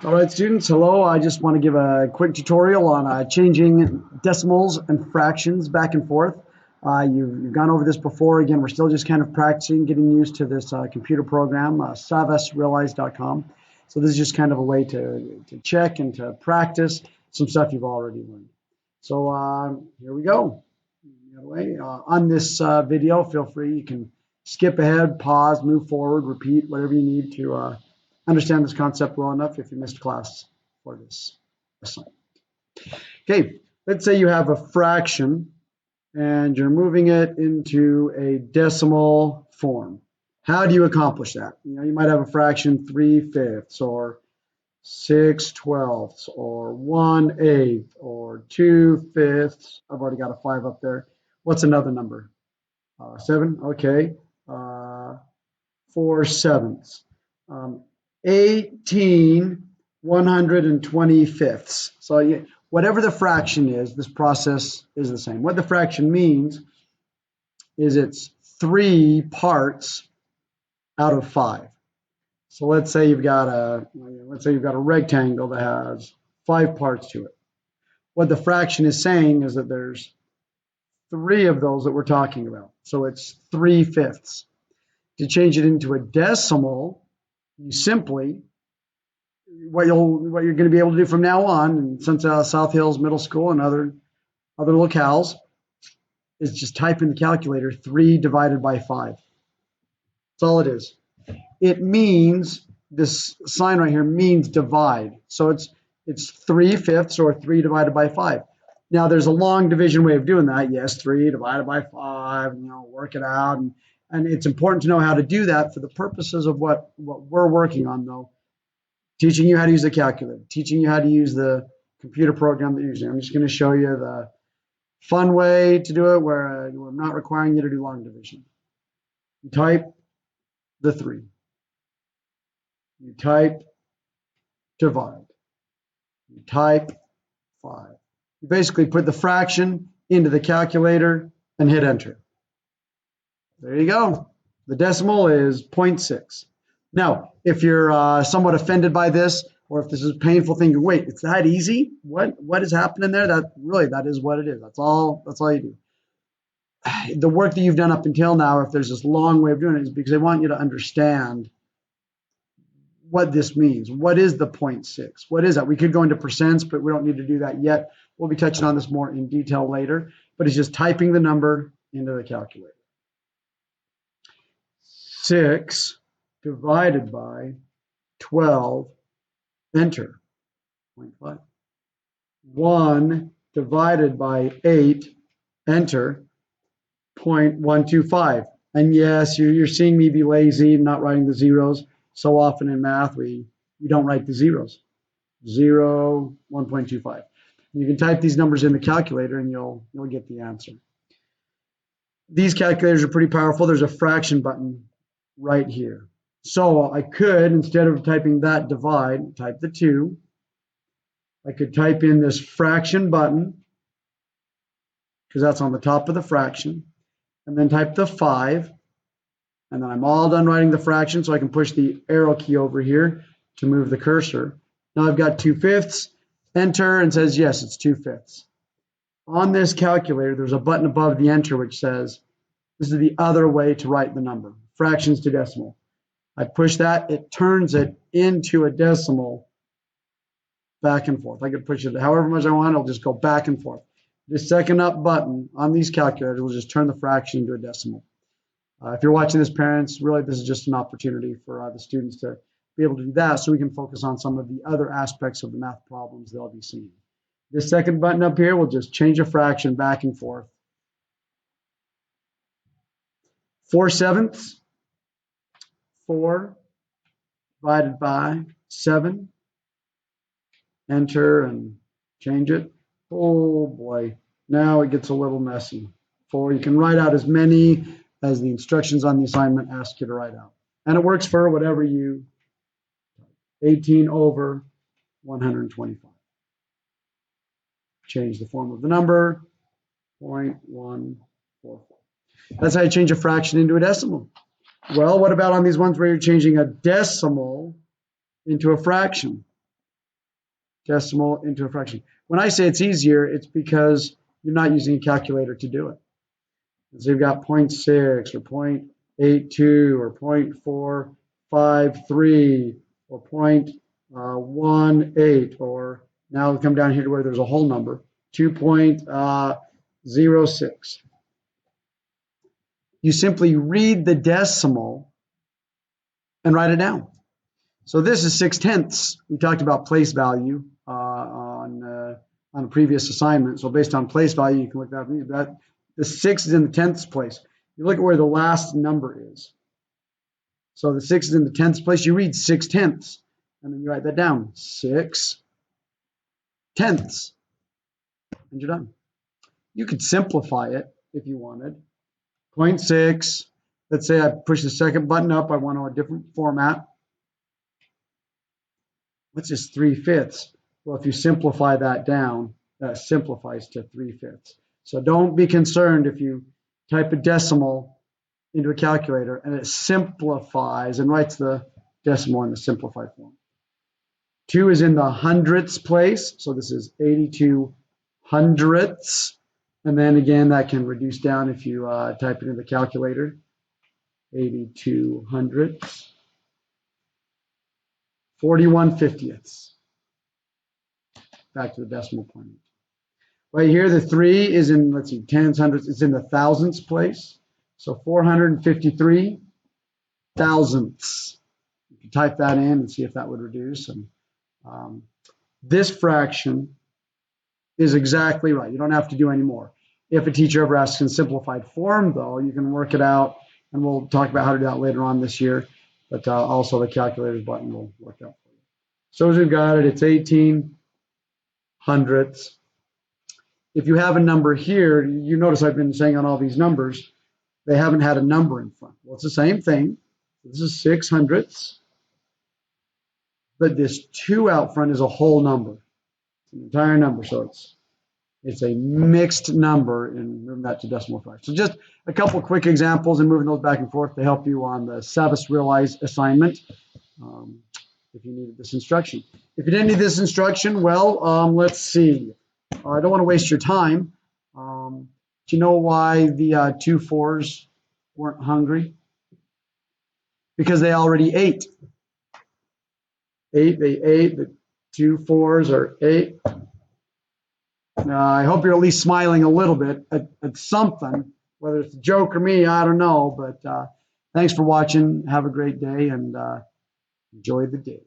All right, students, hello. I just want to give a quick tutorial on changing decimals and fractions back and forth. You've gone over this before. Again, we're still just kind of practicing, getting used to this computer program, savasrealize.com. So this is just kind of a way to check and to practice some stuff you've already learned. So here we go. On this video, feel free. You can skip ahead, pause, move forward, repeat, whatever you need to understand this concept well enough if you missed class for this assignment. Okay, let's say you have a fraction and you're moving it into a decimal form. How do you accomplish that? You might have a fraction 3/5 or 6/12 or 1/8 or 2/5. I've already got a 5 up there. What's another number? 7, okay. 4/7. 18 125ths. So whatever the fraction is, this process is the same. What the fraction means is it's 3 parts out of 5. So let's say you've got a rectangle that has 5 parts to it. What the fraction is saying is that there's 3 of those that we're talking about. So it's 3/5. To change it into a decimal, you simply, what you're going to be able to do from now on, and since South Hills Middle School and other locales, is just type in the calculator 3 divided by 5. That's all it is. It means, this sign right here means divide. So it's 3/5 or 3 divided by 5. Now there's a long division way of doing that. Yes, 3 divided by 5, work it out. And it's important to know how to do that for the purposes of what we're working on, though. Teaching you how to use the calculator, teaching you how to use the computer program that you're using. I'm just going to show you the fun way to do it where we're not requiring you to do long division. You type the 3. You type divide. You type 5. You basically put the fraction into the calculator and hit enter. There you go. The decimal is 0.6. Now, if you're somewhat offended by this, or if this is a painful thing, wait, it's that easy? What is happening there? That is what it is. That's all you do. The work that you've done up until now, if there's this long way of doing it, is because I want you to understand what this means. What is the 0.6? What is that? We could go into percents, but we don't need to do that yet. We'll be touching on this more in detail later, but it's just typing the number into the calculator. 6 divided by 12, enter, 0.5. 1 divided by 8, enter, 0.125. And yes, you're seeing me be lazy, not writing the zeros. So often in math, we don't write the zeros. 0, 1.25. You can type these numbers in the calculator and you'll get the answer. These calculators are pretty powerful. There's a fraction button right here. So I could, instead of typing that divide, type the 2. I could type in this fraction button, because that's on the top of the fraction, and then type the 5, and then I'm all done writing the fraction, so I can push the arrow key over here to move the cursor. Now I've got 2/5, enter, and says yes, it's 2/5. On this calculator, there's a button above the enter which says, this is the other way to write the number, fractions to decimal. I push that, it turns it into a decimal back and forth. I could push it however much I want, it'll just go back and forth. This second up button on these calculators will just turn the fraction into a decimal. If you're watching this, parents, really this is just an opportunity for the students to be able to do that so we can focus on some of the other aspects of the math problems they'll be seeing. This second button up here will just change a fraction back and forth. 4/7, 4 divided by 7, enter and change it. Oh boy, now it gets a little messy. 4, you can write out as many as the instructions on the assignment ask you to write out. And it works for whatever you, 18 over 125. Change the form of the number, 0.144. That's how you change a fraction into a decimal. Well, what about on these ones where you're changing a decimal into a fraction? decimal into a fraction. When I say it's easier, it's because you're not using a calculator to do it. So you've got 0.6 or 0.82 or 0.453 or 0.18, or now we come down here to where there's a whole number, 2.06. You simply read the decimal and write it down. So this is 6/10. We talked about place value on a previous assignment. So based on place value, you can look that. The 6 is in the 10th place. You look at where the last number is. So the 6 is in the 10th place. You read 6/10, and then you write that down. 6/10, and you're done. You could simplify it if you wanted. 0.6. Let's say I push the second button up. I want a different format. What's this 3/5? Well, if you simplify that down, that simplifies to 3/5. So don't be concerned if you type a decimal into a calculator and it simplifies and writes the decimal in the simplified form. 2 is in the hundredths place, so this is 82 hundredths. And then again, that can reduce down if you type it in the calculator. 82 hundredths. 41 fiftieths. Back to the decimal point. Right here, the 3 is in, let's see, tens, hundreds, it's in the thousandths place. So 453 thousandths. You can type that in and see if that would reduce. And this fraction is exactly right. You don't have to do any more. If a teacher ever asks in simplified form, though, you can work it out, and we'll talk about how to do that later on this year. But also the calculator button will work out for you. So as we've got it, it's 18 hundredths. If you have a number here, you notice I've been saying on all these numbers, they haven't had a number in front. Well, it's the same thing. This is 6 hundredths. But this 2 out front is a whole number. It's an entire number. So it's a mixed number, and moving that to decimal fraction. So just a couple quick examples and moving those back and forth to help you on the Savvas Realize assignment. If you needed this instruction. If you didn't need this instruction, well, let's see. I don't want to waste your time. Do you know why the 2 4s weren't hungry? Because they already ate. They ate. The 2 4s are 8. I hope you're at least smiling a little bit at something, whether it's a joke or me, I don't know. But thanks for watching. Have a great day and enjoy the day.